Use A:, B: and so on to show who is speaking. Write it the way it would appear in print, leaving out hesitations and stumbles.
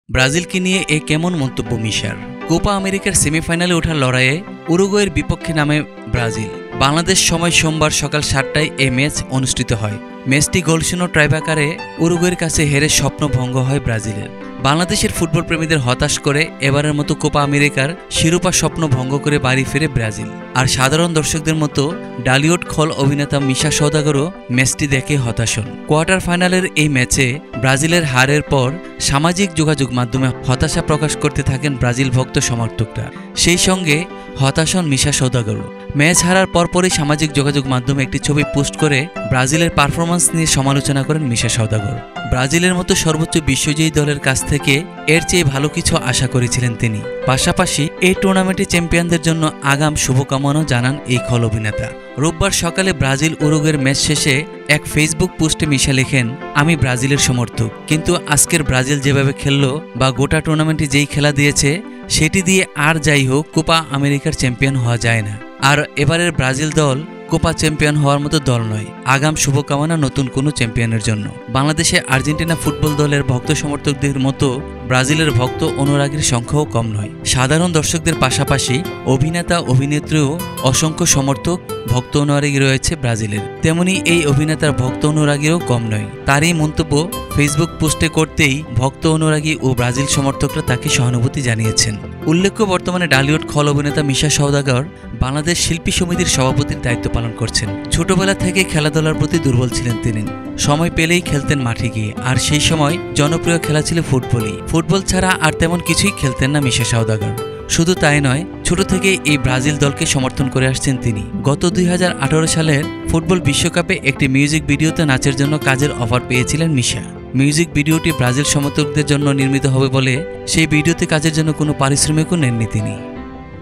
A: ব্রাজিলকে নিয়ে এ কেমন মন্তব্য মিশার? কোপা আমেরিকার সেমিফাইনালে ওঠার লড়াইয়ে উরুগুয়ের বিপক্ষে নামে ব্রাজিল। বাংলাদেশ সময় সোমবার সকাল ৭টায় এই ম্যাচ অনুষ্ঠিত হয়। ম্যাচটি গোলশূন্য টাইব্রেকারে উরুগুয়ের কাছে হেরে স্বপ্ন ভঙ্গ হয় ব্রাজিলের। বাংলাদেশের ফুটবল প্রেমীদের হতাশ করে এবারের মতো কোপা আমেরিকার শিরোপা স্বপ্ন ভঙ্গ করে বাড়ি ফিরে ব্রাজিল। আর সাধারণ দর্শকদের মতো ডালিউড খল অভিনেতা মিশা সওদাগরও ম্যাচটি দেখে হতাশ হন। কোয়ার্টার ফাইনালের এই ম্যাচে ব্রাজিলের হারের পর সামাজিক যোগাযোগ মাধ্যমে হতাশা প্রকাশ করতে থাকেন ব্রাজিল ভক্ত সমর্থকরা। সেই সঙ্গে হতাশ হন মিশা সওদাগরও। ম্যাচ হারার পরপরই সামাজিক যোগাযোগ মাধ্যমে একটি ছবি পোস্ট করে ব্রাজিলের পারফরম্যান্স নিয়ে সমালোচনা করেন মিশা সওদাগর। ব্রাজিলের মতো সর্বোচ্চ বিশ্বজয়ী দলের কাছ থেকে এর চেয়ে ভালো কিছু আশা করেছিলেন তিনি। পাশাপাশি এই টুর্নামেন্টে চ্যাম্পিয়নদের জন্য আগাম শুভকামনাও জানান এই খল অভিনেতা। রোববার সকালে ব্রাজিল উরুগুয়ের ম্যাচ শেষে এক ফেসবুক পোস্টে মিশা লেখেন, আমি ব্রাজিলের সমর্থক, কিন্তু আজকের ব্রাজিল যেভাবে খেললো বা গোটা টুর্নামেন্টে যেই খেলা দিয়েছে সেটি দিয়ে আর যাই হোক কোপা আমেরিকার চ্যাম্পিয়ন হওয়া যায় না। আর এবারের ব্রাজিল দল কোপা চ্যাম্পিয়ন হওয়ার মতো দল নয়। আগাম শুভকামনা নতুন কোনো চ্যাম্পিয়নের জন্য। বাংলাদেশে আর্জেন্টিনা ফুটবল দলের ভক্ত সমর্থকদের মতো ব্রাজিলের ভক্ত অনুরাগীর সংখ্যাও কম নয়। সাধারণ দর্শকদের পাশাপাশি অভিনেতা অভিনেত্রীও অসংখ্য সমর্থক ভক্ত অনুরাগী রয়েছে ব্রাজিলের। তেমনি এই অভিনেতার ভক্ত অনুরাগীও কম নয়। তারই মন্তব্য ফেসবুক পোস্টে করতেই ভক্ত অনুরাগী ও ব্রাজিল সমর্থকরা তাকে সহানুভূতি জানিয়েছেন। উল্লেখ্য, বর্তমানে ডালিউড খল অভিনেতা মিশা সওদাগর বাংলাদেশ শিল্পী সমিতির সভাপতির দায়িত্ব পালন করছেন। ছোটবেলা থেকে খেলাধুলার প্রতি দুর্বল ছিলেন তিনি। সময় পেলেই খেলতেন মাঠে গিয়ে। আর সেই সময় জনপ্রিয় খেলা ছিল ফুটবলই। ফুটবল ছাড়া আর তেমন কিছুই খেলতেন না মিশা সওদাগর। শুধু তাই নয়, ছোট থেকেই এই ব্রাজিল দলকে সমর্থন করে আসছেন তিনি। গত ২০১৮ সালের ফুটবল বিশ্বকাপে একটি মিউজিক ভিডিওতে নাচের জন্য কাজের অফার পেয়েছিলেন মিশা। মিউজিক ভিডিওটি ব্রাজিল সমর্থকদের জন্য নির্মিত হবে বলে সেই ভিডিওতে কাজের জন্য কোনো পারিশ্রমিকও নেননি তিনি।